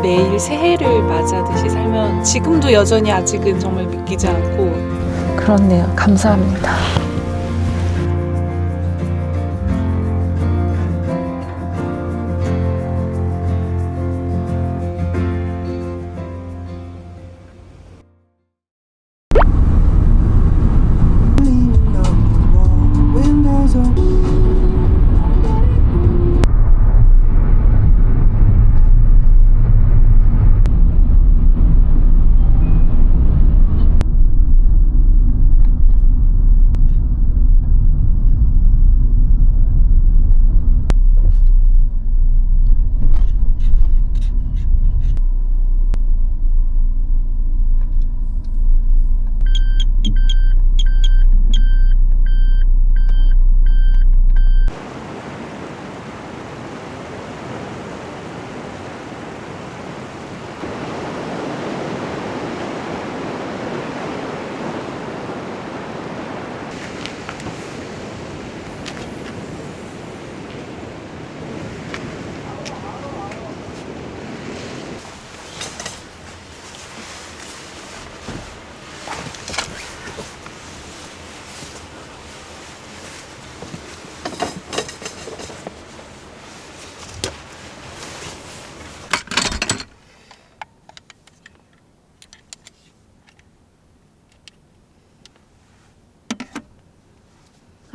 매일 새해를 맞이하듯이 살면 지금도 여전히 아직은 정말 믿기지 않고. 그렇네요. 감사합니다.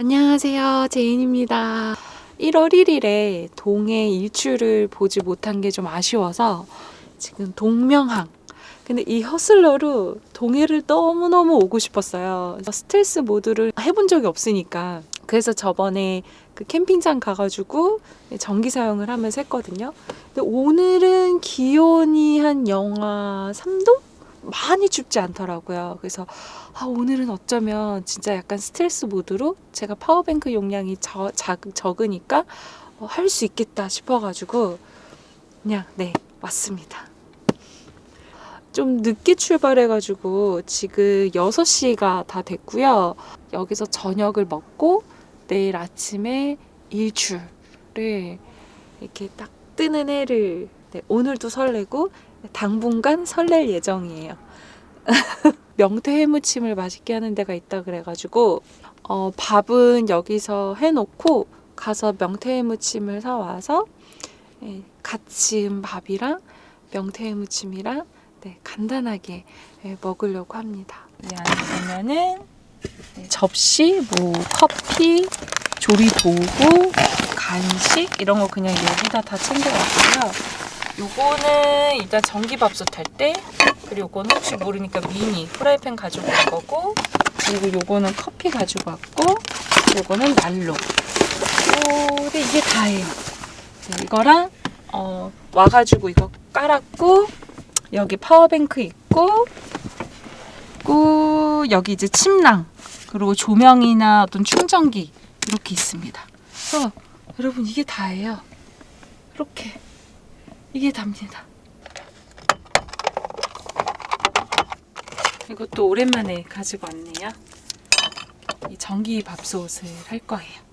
안녕하세요, 제인입니다. 1월 1일에 동해 일출을 보지 못한 게 좀 아쉬워서 지금 동명항, 근데 이 허슬러로 동해를 너무너무 오고 싶었어요. 스텔스 모드를 해본 적이 없으니까. 그래서 저번에 그 캠핑장 가가지고 전기 사용을 하면서 했거든요. 근데 오늘은 기온이 한 영하 3도? 많이 춥지 않더라고요. 그래서 오늘은 어쩌면 진짜 약간 스트레스 모드로 제가 파워뱅크 용량이 적으니까 할 수 있겠다 싶어가지고 그냥 왔습니다. 좀 늦게 출발해가지고 지금 6시가 다 됐고요. 여기서 저녁을 먹고 내일 아침에 일출을 이렇게 딱 뜨는 해를 오늘도 설레고 당분간 설렐 예정이에요. 명태 해무침을 맛있게 하는 데가 있다 그래가지고 밥은 여기서 해놓고 가서 명태 해무침을 사와서 갓 지은 밥이랑 명태 해무침이랑 간단하게 먹으려고 합니다. 이 안에 보면은 접시, 뭐 커피, 조리 도구, 간식 이런 거 그냥 여기다 다 챙겨왔고요. 요거는 일단 전기밥솥 할 때, 그리고 요거는 혹시 모르니까 미니 프라이팬 가지고 온 거고, 그리고 요거는 커피 가지고 왔고, 요거는 난로. 근데 이게 다예요. 이거랑 와가지고 이거 깔았고, 여기 파워뱅크 있고, 여기 이제 침낭, 그리고 조명이나 어떤 충전기 이렇게 있습니다. 그래서 여러분 이게 다예요. 이렇게. 이게 답니다. 이것도 오랜만에 가지고 왔네요. 이 전기 밥솥을 할 거예요.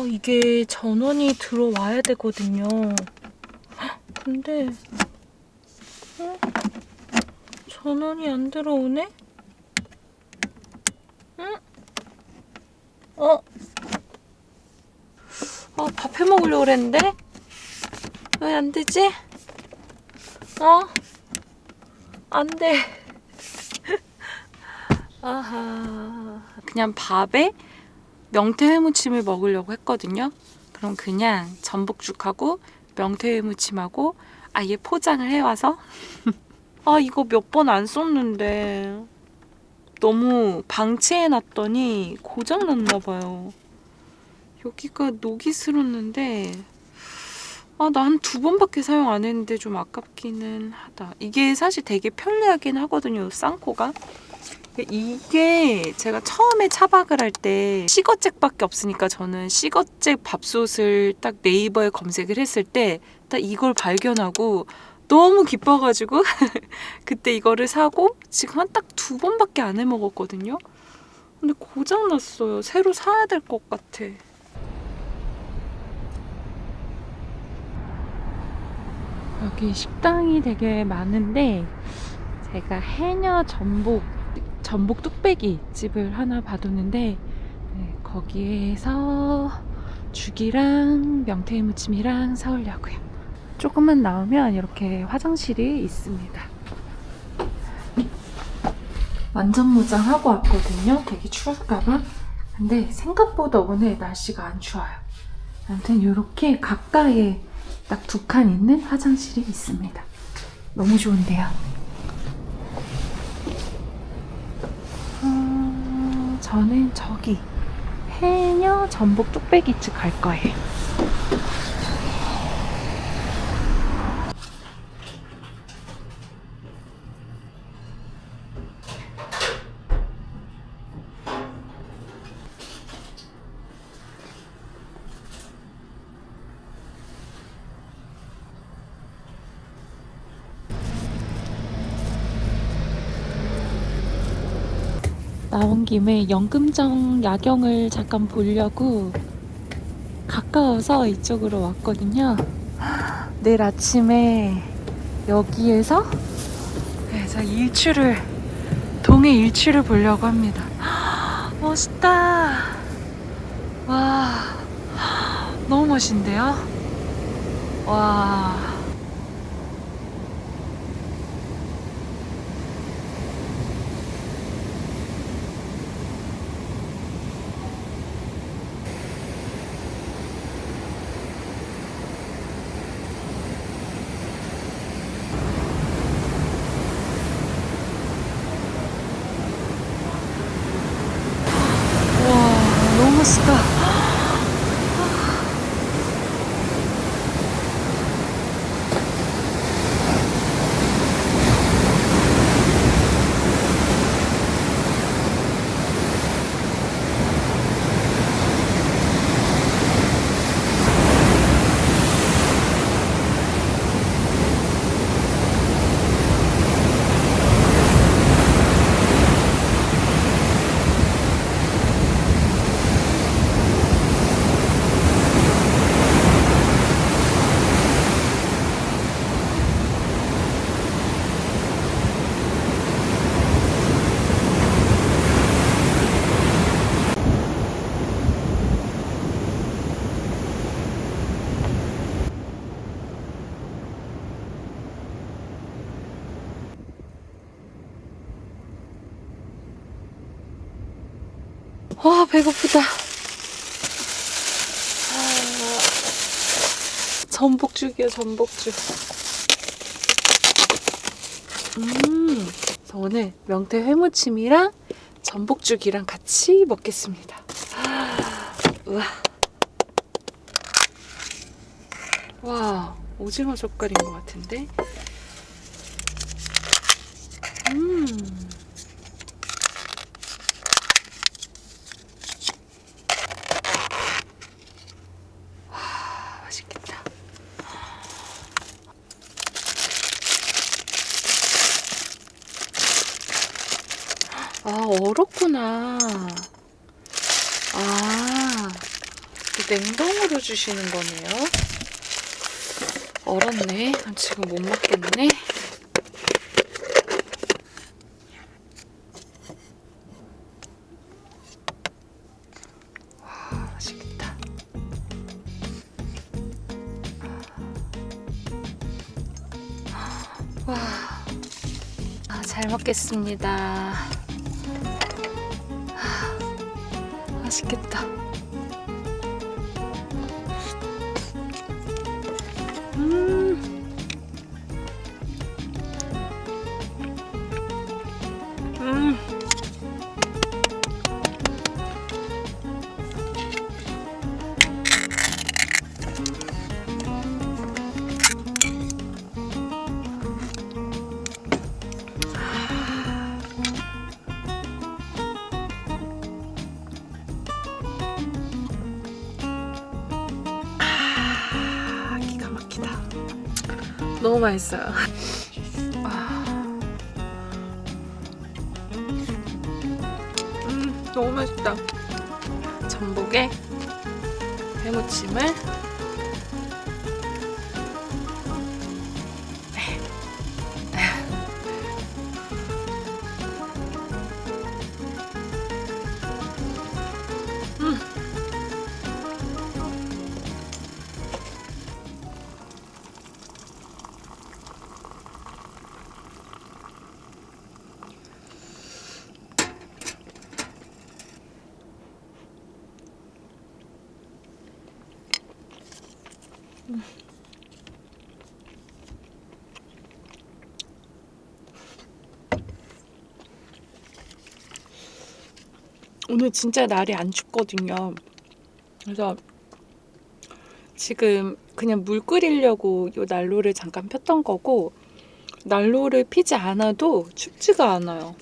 이게 전원이 들어와야 되거든요. 근데 전원이 안 들어오네? 응? 밥 해 먹으려고 그랬는데? 왜 안 되지? 안 돼. 아하. 그냥 밥에 명태회무침을 먹으려고 했거든요. 그럼 그냥 전복죽하고 명태회무침하고 아예 포장을 해와서 이거 몇 번 안 썼는데 너무 방치해놨더니 고장났나봐요. 여기가 녹이 슬었는데 나 한 2번밖에 사용 안 했는데 좀 아깝기는 하다. 이게 사실 되게 편리하긴 하거든요, 쌍코가. 이게 제가 처음에 차박을 할 때 시거잭밖에 없으니까 저는 시거잭 밥솥을 딱 네이버에 검색을 했을 때 딱 이걸 발견하고 너무 기뻐가지고 그때 이거를 사고 지금 한 딱 2번밖에 안 해 먹었거든요. 근데 고장났어요. 새로 사야 될 것 같아. 여기 식당이 되게 많은데 제가 해녀 전복 뚝배기 집을 하나 봐뒀는데 거기에서 죽이랑 명태 무침이랑 사오려고요. 조금만 나오면 이렇게 화장실이 있습니다. 완전 무장하고 왔거든요. 되게 추울까봐. 근데 생각보다 오늘 날씨가 안 추워요. 아무튼 이렇게 가까이에 딱 2칸 있는 화장실이 있습니다. 너무 좋은데요. 저는 저기 해녀 전복 뚝배기 집 갈 거예요. 나온 김에 영금정 야경을 잠깐 보려고 가까워서 이쪽으로 왔거든요. 내일 아침에 여기에서 동해 일출을 보려고 합니다. 멋있다. 와, 너무 멋있는데요? 와. 너무 멋있다. 와, 배고프다. 전복죽이야, 전복죽. 그래서 오늘 명태 회무침이랑 전복죽이랑 같이 먹겠습니다. 우와. 와, 오징어 젓갈인 것 같은데. 맛있겠다. 얼었구나. 냉동으로 주시는 거네요. 얼었네. 지금 못 먹겠네. 와, 맛있겠다. 와, 잘 먹겠습니다. 맛있겠다. 너무 맛있어요. 너무 맛있다. 전복에 회무침을 오늘 진짜 날이 안 춥거든요. 그래서 지금 그냥 물 끓이려고 요 난로를 잠깐 폈던 거고, 난로를 피지 않아도 춥지가 않아요.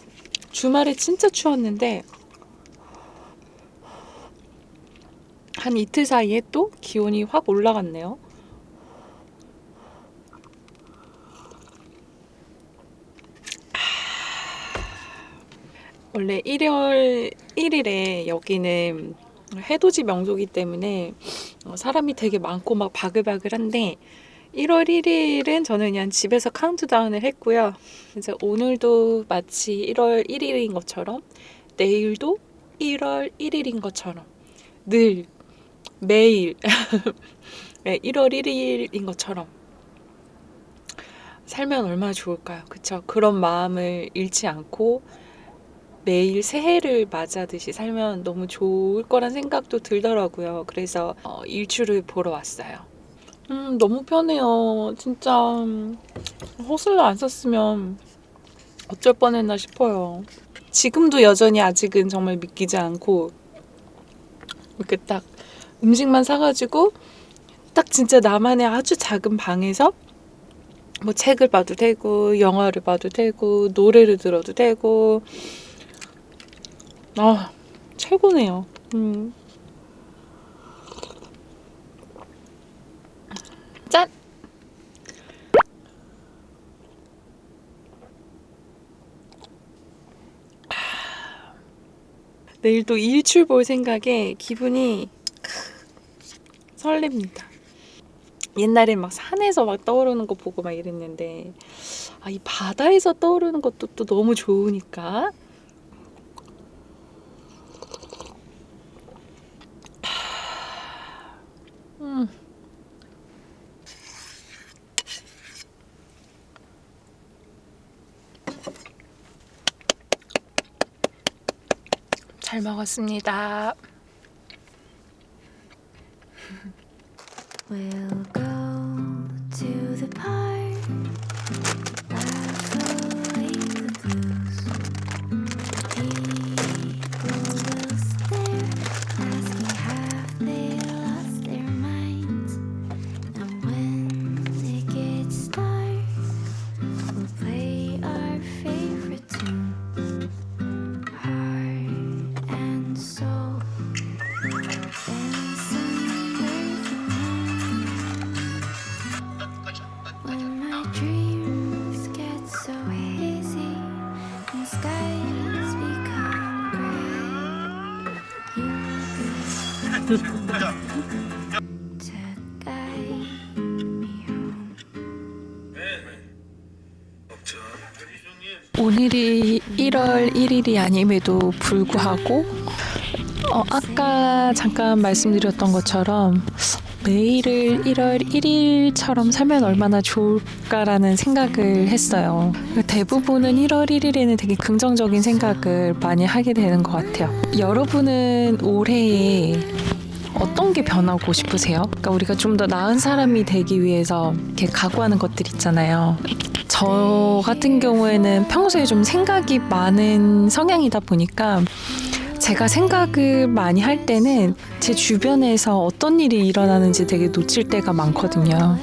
주말에 진짜 추웠는데 한 이틀 사이에 또 기온이 확 올라갔네요. 원래 1월 1일에 여기는 해돋이 명소이기 때문에 사람이 되게 많고 막 바글바글한데, 1월 1일은 저는 그냥 집에서 카운트다운을 했고요. 이제 오늘도 마치 1월 1일인 것처럼, 내일도 1월 1일인 것처럼, 늘 매일 네, 1월 1일인 것처럼 살면 얼마나 좋을까요? 그쵸? 그런 마음을 잃지 않고 매일 새해를 맞아듯이 살면 너무 좋을 거란 생각도 들더라고요. 그래서 일출을 보러 왔어요. 너무 편해요. 진짜 호슬러 안 썼으면 어쩔 뻔했나 싶어요. 지금도 여전히 아직은 정말 믿기지 않고, 이렇게 딱 음식만 사가지고 딱 진짜 나만의 아주 작은 방에서 뭐 책을 봐도 되고, 영화를 봐도 되고, 노래를 들어도 되고, 최고네요. 짠! 내일 또 일출 볼 생각에 기분이 설렙니다. 옛날에 막 산에서 막 떠오르는 거 보고 막 이랬는데, 이 바다에서 떠오르는 것도 또 너무 좋으니까. 잘 먹었습니다. We'll go to the park, laugh away the blues. People will stare, asking have they lost their minds. And when it gets dark, we'll play our favorite tune, heart and soul. Dance under the moon. When my dreams get so hazy and skies become gray, you'll be to guide me home. 오늘이 1월 1일이 아님에도 불구하고 아까 잠깐 말씀드렸던 것처럼 매일을 1월 1일처럼 살면 얼마나 좋을까라는 생각을 했어요. 대부분은 1월 1일에는 되게 긍정적인 생각을 많이 하게 되는 것 같아요. 여러분은 올해에 어떤 게 변하고 싶으세요? 그러니까 우리가 좀 더 나은 사람이 되기 위해서 이렇게 각오하는 것들 있잖아요. 저 같은 경우에는 평소에 좀 생각이 많은 성향이다 보니까 제가 생각을 많이 할 때는 제 주변에서 어떤 일이 일어나는지 되게 놓칠 때가 많거든요.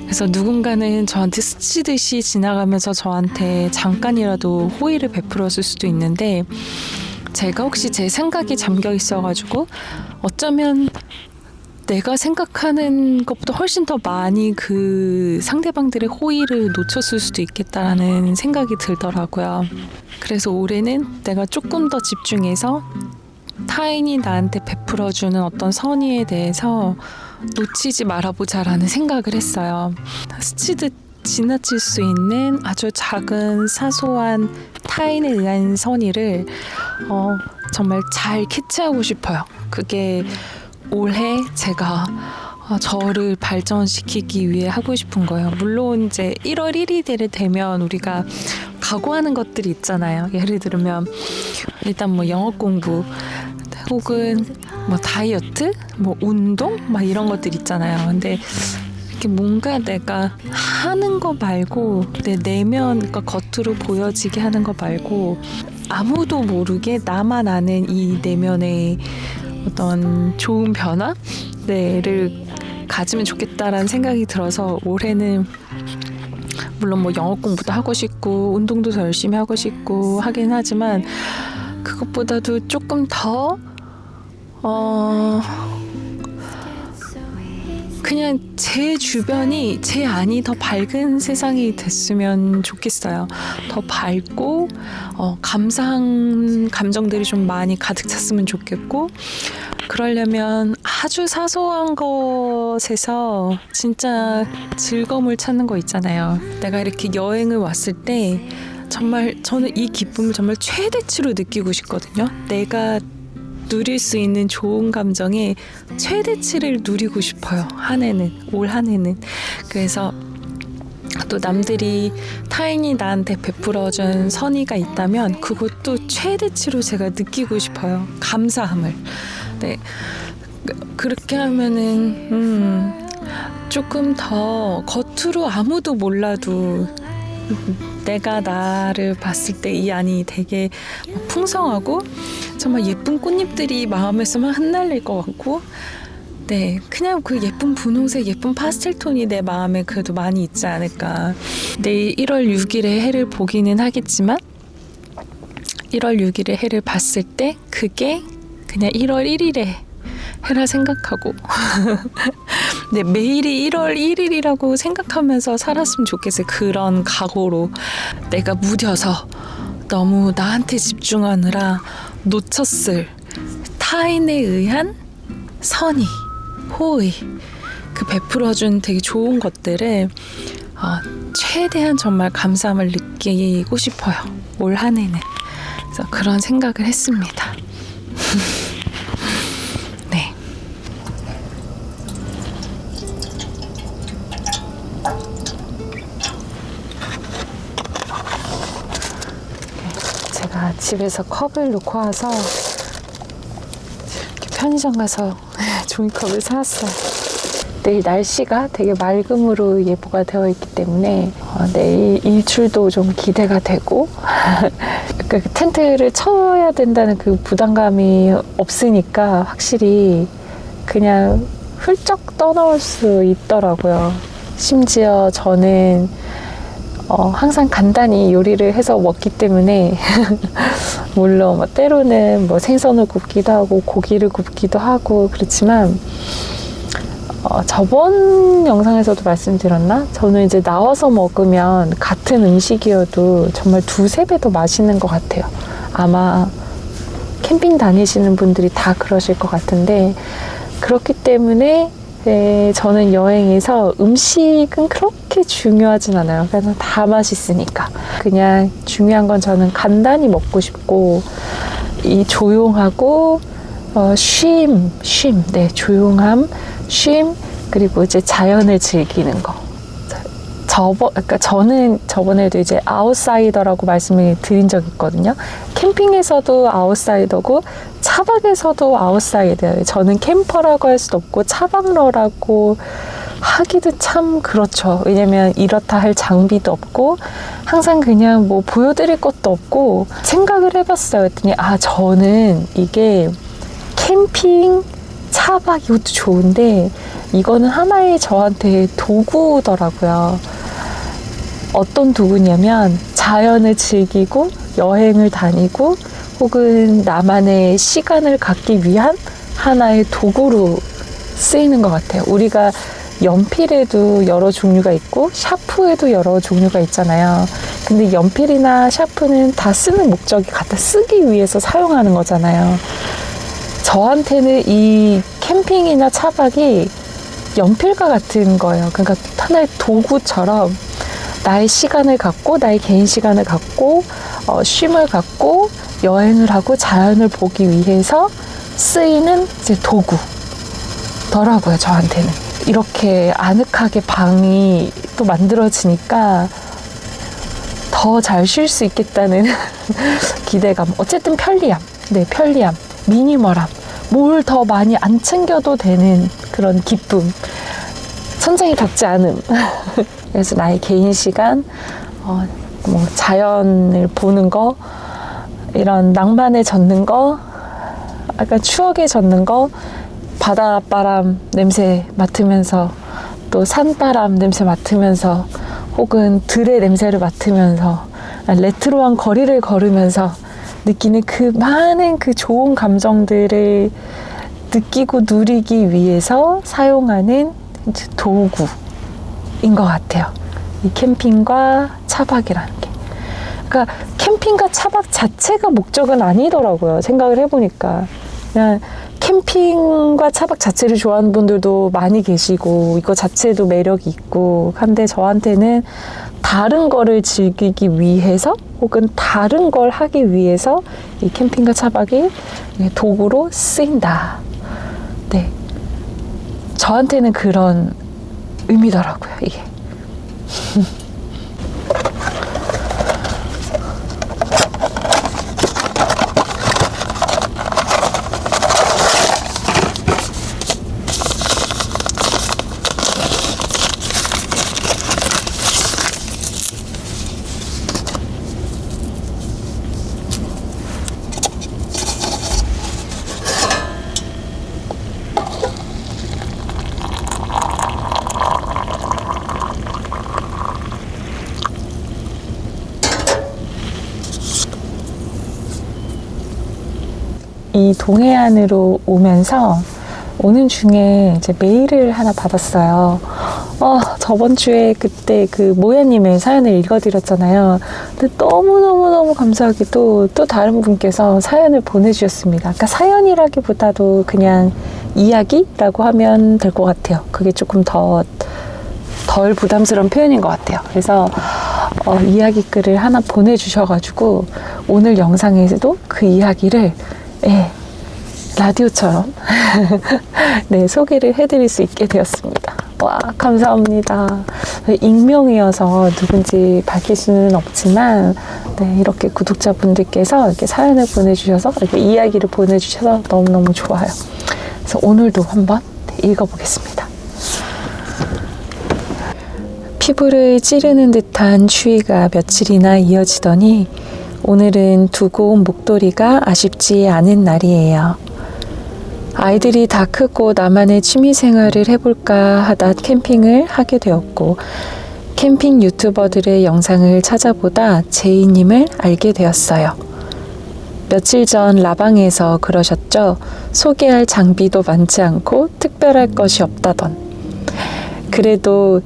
그래서 누군가는 저한테 스치듯이 지나가면서 저한테 잠깐이라도 호의를 베풀었을 수도 있는데, 제가 혹시 제 생각이 잠겨 있어가지고 어쩌면 내가 생각하는 것보다 훨씬 더 많이 그 상대방들의 호의를 놓쳤을 수도 있겠다라는 생각이 들더라고요. 그래서 올해는 내가 조금 더 집중해서 타인이 나한테 베풀어주는 어떤 선의에 대해서 놓치지 말아보자라는 생각을 했어요. 스치듯 지나칠 수 있는 아주 작은 사소한 타인에 의한 선의를 정말 잘 캐치하고 싶어요. 그게 올해 제가 저를 발전시키기 위해 하고 싶은 거예요. 물론 이제 1월 1일이 되면 우리가 각오하는 것들이 있잖아요. 예를 들면 일단 뭐 영어 공부 혹은 뭐 다이어트, 뭐 운동 막 이런 것들 있잖아요. 근데 이렇게 뭔가 내가 하는 거 말고 내 내면, 그러니까 겉으로 보여지게 하는 거 말고 아무도 모르게 나만 아는 이 내면의 어떤 좋은 변화를 가지면 좋겠다라는 생각이 들어서 올해는 물론 뭐 영어 공부도 하고 싶고 운동도 더 열심히 하고 싶고 하긴 하지만 그것보다도 조금 더 그냥 제 주변이 제 안이 더 밝은 세상이 됐으면 좋겠어요. 더 밝고 감사한 감정들이 좀 많이 가득 찼으면 좋겠고, 그러려면 아주 사소한 것에서 진짜 즐거움을 찾는 거 있잖아요. 내가 이렇게 여행을 왔을 때 정말 저는 이 기쁨을 정말 최대치로 느끼고 싶거든요. 내가 누릴 수 있는 좋은 감정의 최대치를 누리고 싶어요. 올 한 해는. 그래서 또 남들이 타인이 나한테 베풀어준 선의가 있다면 그것도 최대치로 제가 느끼고 싶어요. 감사함을. 네. 그렇게 하면은 조금 더 겉으로 아무도 몰라도 내가 나를 봤을 때 이 안이 되게 풍성하고 정말 예쁜 꽃잎들이 마음에서 막 흩날릴 것 같고, 네, 그냥 그 예쁜 분홍색, 예쁜 파스텔 톤이 내 마음에 그래도 많이 있지 않을까. 내일 1월 6일에 해를 보기는 하겠지만 1월 6일에 해를 봤을 때 그게 그냥 1월 1일에 해라 생각하고 네, 매일이 1월 1일이라고 생각하면서 살았으면 좋겠어요. 그런 각오로. 내가 무뎌서 너무 나한테 집중하느라 놓쳤을 타인에 의한 선의, 호의, 그 베풀어준 되게 좋은 것들을 최대한 정말 감사함을 느끼고 싶어요. 올 한 해는. 그래서 그런 생각을 했습니다. 네. 제가 집에서 컵을 놓고 와서 이렇게 편의점 가서 종이컵을 사왔어요. 내일 날씨가 되게 맑음으로 예보가 되어 있기 때문에 내일 일출도 좀 기대가 되고 그 텐트를 쳐야 된다는 그 부담감이 없으니까 확실히 그냥 훌쩍 떠나올 수 있더라고요. 심지어 저는 항상 간단히 요리를 해서 먹기 때문에 물론 뭐 때로는 뭐 생선을 굽기도 하고 고기를 굽기도 하고 그렇지만 저번 영상에서도 말씀드렸나? 저는 이제 나와서 먹으면 같은 음식이어도 정말 2-3배 더 맛있는 것 같아요. 아마 캠핑 다니시는 분들이 다 그러실 것 같은데, 그렇기 때문에 저는 여행에서 음식은 그렇게 중요하진 않아요. 그냥 다 맛있으니까. 그냥 중요한 건 저는 간단히 먹고 싶고, 이 조용하고 네, 조용함, 쉼, 그리고 이제 자연을 즐기는 거. 그러니까 저는 저번에도 이제 아웃사이더라고 말씀을 드린 적이 있거든요. 캠핑에서도 아웃사이더고 차박에서도 아웃사이더예요. 저는 캠퍼라고 할 수도 없고 차박러라고 하기도 참 그렇죠. 왜냐면 이렇다 할 장비도 없고 항상 그냥 뭐 보여드릴 것도 없고 생각을 해봤어요. 그랬더니 저는 이게 캠핑, 차박 이것도 좋은데 이거는 하나의 저한테 도구더라고요. 어떤 도구냐면 자연을 즐기고 여행을 다니고 혹은 나만의 시간을 갖기 위한 하나의 도구로 쓰이는 것 같아요. 우리가 연필에도 여러 종류가 있고 샤프에도 여러 종류가 있잖아요. 근데 연필이나 샤프는 다 쓰는 목적이 같아. 쓰기 위해서 사용하는 거잖아요. 저한테는 이 캠핑이나 차박이 연필과 같은 거예요. 그러니까 하나의 도구처럼 나의 시간을 갖고 나의 개인 시간을 갖고 쉼을 갖고 여행을 하고 자연을 보기 위해서 쓰이는 이제 도구더라고요. 저한테는 이렇게 아늑하게 방이 또 만들어지니까 더 잘 쉴 수 있겠다는 기대감. 어쨌든 편리함, 편리함, 미니멀함, 뭘 더 많이 안 챙겨도 되는 그런 기쁨, 천장이 닿지 않음. 그래서 나의 개인 시간, 뭐 자연을 보는 거, 이런 낭만에 젖는 거, 약간 추억에 젖는 거, 바닷바람 냄새 맡으면서 또 산바람 냄새 맡으면서 혹은 들의 냄새를 맡으면서 레트로한 거리를 걸으면서 느끼는 그 많은 그 좋은 감정들을 느끼고 누리기 위해서 사용하는 이제 도구인 것 같아요. 이 캠핑과 차박이라는 게. 그러니까 캠핑과 차박 자체가 목적은 아니더라고요. 생각을 해보니까. 그냥 캠핑과 차박 자체를 좋아하는 분들도 많이 계시고 이거 자체도 매력이 있고 한데 저한테는 다른 거를 즐기기 위해서 혹은 다른 걸 하기 위해서 이 캠핑과 차박이 도구로 쓰인다. 네, 저한테는 그런 의미더라고요, 이게. 이 동해안으로 오면서 오는 중에 이제 메일을 하나 받았어요. 저번 주에 그때 그 모야님의 사연을 읽어드렸잖아요. 근데 너무너무너무 감사하게도 또 다른 분께서 사연을 보내주셨습니다. 그러니까 사연이라기보다도 그냥 이야기라고 하면 될 것 같아요. 그게 조금 덜 부담스러운 표현인 것 같아요. 그래서 이야기 글을 하나 보내주셔가지고 오늘 영상에서도 그 이야기를 라디오처럼 네, 소개를 해드릴 수 있게 되었습니다. 와, 감사합니다. 익명이어서 누군지 밝힐 수는 없지만 네, 이렇게 구독자분들께서 이렇게 사연을 보내주셔서 이렇게 이야기를 보내주셔서 너무너무 좋아요. 그래서 오늘도 한번 읽어보겠습니다. 피부를 찌르는 듯한 추위가 며칠이나 이어지더니 오늘은 두고 온 목도리가 아쉽지 않은 날이에요. 아이들이 다 크고 나만의 취미생활을 해볼까 하다 캠핑을 하게 되었고 캠핑 유튜버들의 영상을 찾아보다 제이님을 알게 되었어요. 며칠 전 라방에서 그러셨죠. 소개할 장비도 많지 않고 특별할 것이 없다던. 그래도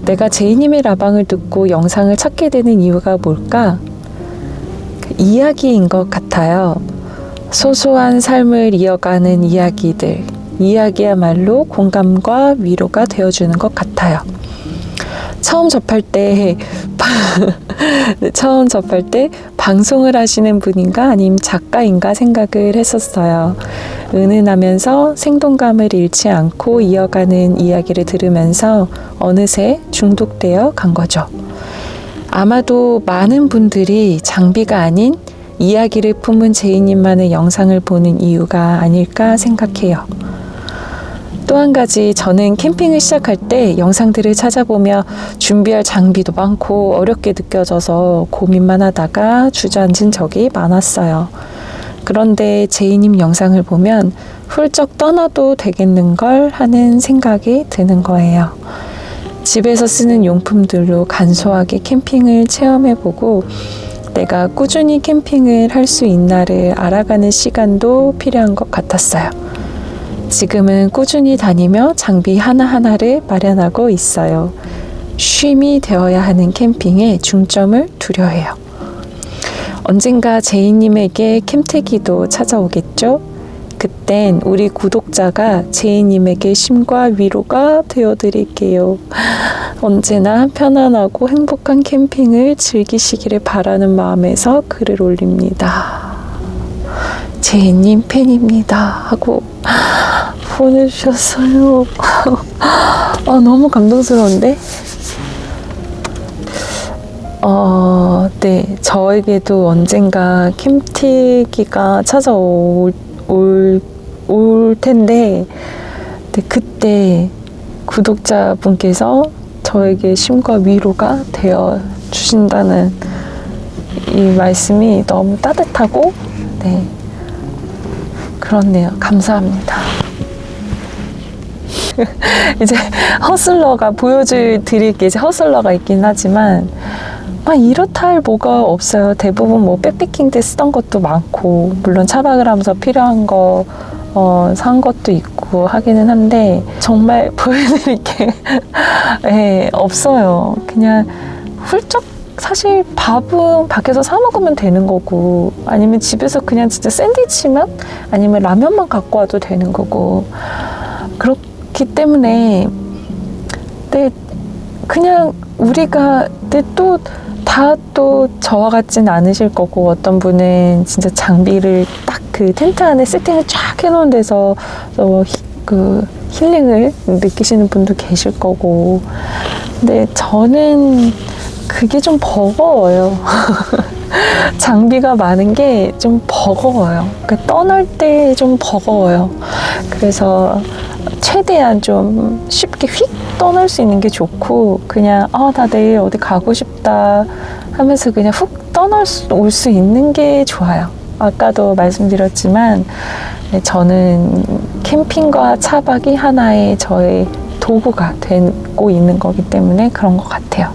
내가 제이님의 라방을 듣고 영상을 찾게 되는 이유가 뭘까? 이야기인 것 같아요. 소소한 삶을 이어가는 이야기들, 이야기야말로 공감과 위로가 되어주는 것 같아요. 처음 접할 때 방송을 하시는 분인가 아니면 작가인가 생각을 했었어요. 은은하면서 생동감을 잃지 않고 이어가는 이야기를 들으면서 어느새 중독되어 간 거죠. 아마도 많은 분들이 장비가 아닌 이야기를 품은 제이님만의 영상을 보는 이유가 아닐까 생각해요. 또 한 가지, 저는 캠핑을 시작할 때 영상들을 찾아보며 준비할 장비도 많고 어렵게 느껴져서 고민만 하다가 주저앉은 적이 많았어요. 그런데 제이님 영상을 보면 훌쩍 떠나도 되겠는걸 하는 생각이 드는 거예요. 집에서 쓰는 용품들로 간소하게 캠핑을 체험해보고 내가 꾸준히 캠핑을 할 수 있나를 알아가는 시간도 필요한 것 같았어요. 지금은 꾸준히 다니며 장비 하나하나를 마련하고 있어요. 쉼이 되어야 하는 캠핑에 중점을 두려 해요. 언젠가 제이님에게 캠태기도 찾아오겠죠? 그땐 우리 구독자가 제이님에게 쉼과 위로가 되어드릴게요. 언제나 편안하고 행복한 캠핑을 즐기시기를 바라는 마음에서 글을 올립니다. 제이님 팬입니다. 하고 보내주셨어요. 너무 감동스러운데? 네. 저에게도 언젠가 캠태기가 찾아올 텐데, 네, 그때 구독자분께서 저에게 쉼과 위로가 되어 주신다는 이 말씀이 너무 따뜻하고, 네, 그렇네요. 감사합니다. 이제 허슬러가 드릴 게 이제 허슬러가 있긴 하지만, 이렇다 할 뭐가 없어요. 대부분 뭐 백패킹 때 쓰던 것도 많고, 물론 차박을 하면서 필요한 거 산 것도 있고 하기는 한데, 정말 보여드릴 게 네, 없어요. 그냥 훌쩍, 사실 밥은 밖에서 사 먹으면 되는 거고, 아니면 집에서 그냥 진짜 샌드위치만, 아니면 라면만 갖고 와도 되는 거고, 그렇기 때문에 네, 그냥 우리가 또 저와 같진 않으실 거고, 어떤 분은 진짜 장비를 딱 그 텐트 안에 세팅을 쫙 해놓은 데서 그 힐링을 느끼시는 분도 계실 거고, 근데 저는 그게 좀 버거워요. 장비가 많은 게 좀 버거워요. 그러니까 떠날 때 좀 버거워요. 그래서 최대한 좀 쉽게 휙 떠날 수 있는 게 좋고, 그냥 나 내일 어디 가고 싶다 하면서 그냥 훅 올 수 있는 게 좋아요. 아까도 말씀드렸지만 저는 캠핑과 차박이 하나의 저의 도구가 되고 있는 거기 때문에 그런 것 같아요.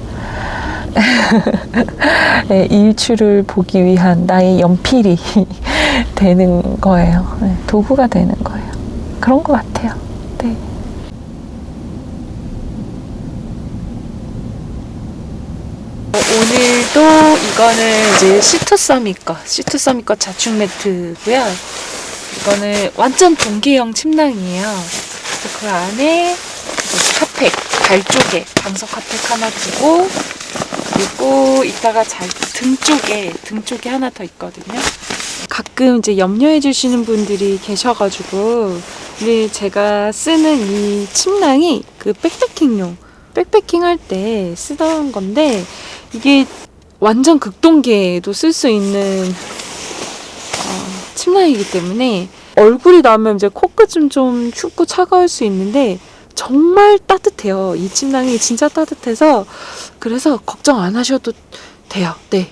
네, 일출을 보기 위한 나의 연필이 되는 거예요. 네, 도구가 되는 거예요. 그런 것 같아요. 네. 오늘도 이거는 이제 시투서밋 거 자충 매트고요. 이거는 완전 동계형 침낭이에요. 그 안에 핫팩, 발 쪽에 방석 핫팩 하나 두고, 그리고 이따가 등 쪽에 하나 더 있거든요. 가끔 이제 염려해 주시는 분들이 계셔가지고, 근데 제가 쓰는 이 침낭이 그 백패킹 할 때 쓰던 건데, 이게 완전 극동계에도 쓸 수 있는 침낭이기 때문에, 얼굴이 나오면 이제 코끝은 좀 춥고 차가울 수 있는데 정말 따뜻해요. 이 침낭이 진짜 따뜻해서, 그래서 걱정 안 하셔도 돼요. 네.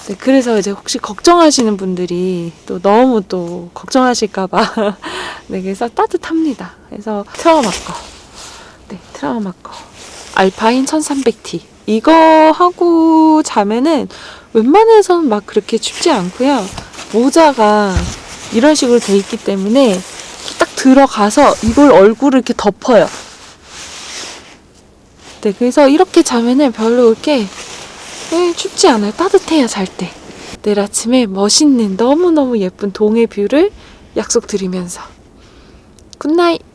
네, 그래서 이제 혹시 걱정하시는 분들이 또 너무 또 걱정하실까봐 네, 그래서 따뜻합니다. 그래서 트라우마 거 알파인 1300T 이거 하고 자면은 웬만해서는 막 그렇게 춥지 않고요. 모자가 이런 식으로 돼 있기 때문에 딱 들어가서 이걸 얼굴을 이렇게 덮어요. 네, 그래서 이렇게 자면은 별로 그렇게 춥지 않아요. 따뜻해요, 잘 때. 내일 아침에 멋있는 너무너무 예쁜 동해 뷰를 약속드리면서 굿나잇.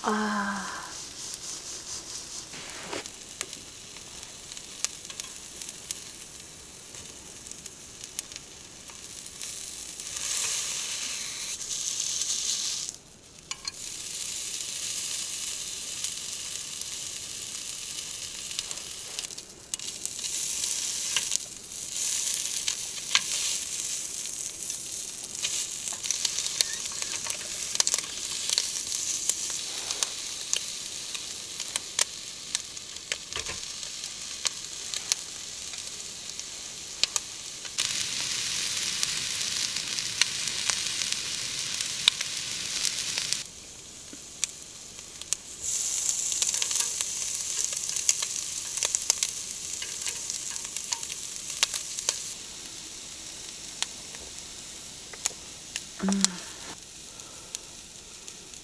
아.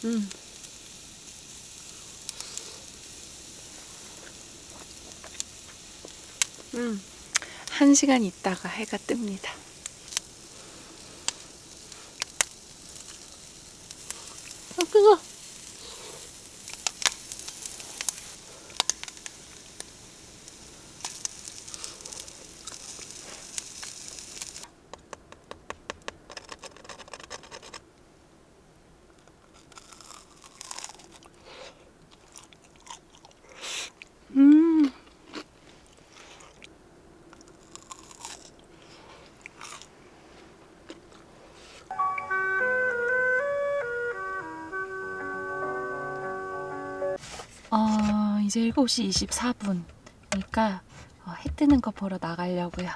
음. 음. 1시간 있다가 해가 뜹니다. 아, 뜨거. 음. 이제 7시 24분이니까 해 뜨는 거 보러 나가려고요.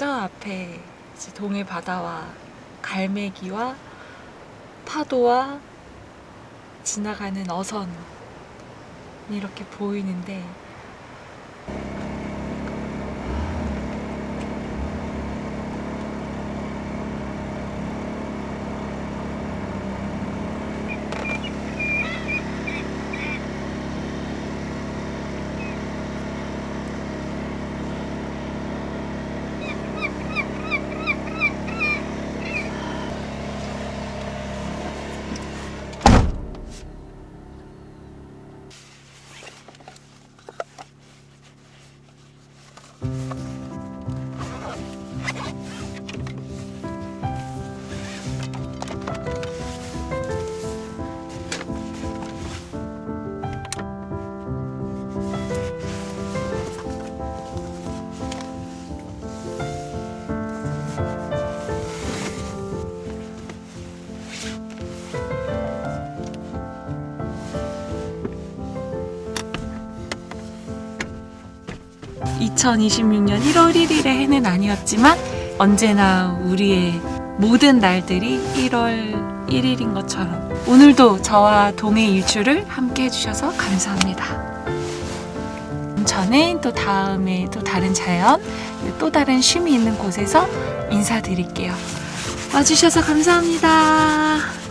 저 앞에 이제 동해 바다와 갈매기와 파도와 지나가는 어선이 이렇게 보이는데 2026년 1월 1일의 해는 아니었지만 언제나 우리의 모든 날들이 1월 1일인 것처럼 오늘도 저와 동해 일출을 함께 해주셔서 감사합니다. 저는 또 다음에 또 다른 자연, 또 다른 쉼이 있는 곳에서 인사드릴게요. 와주셔서 감사합니다.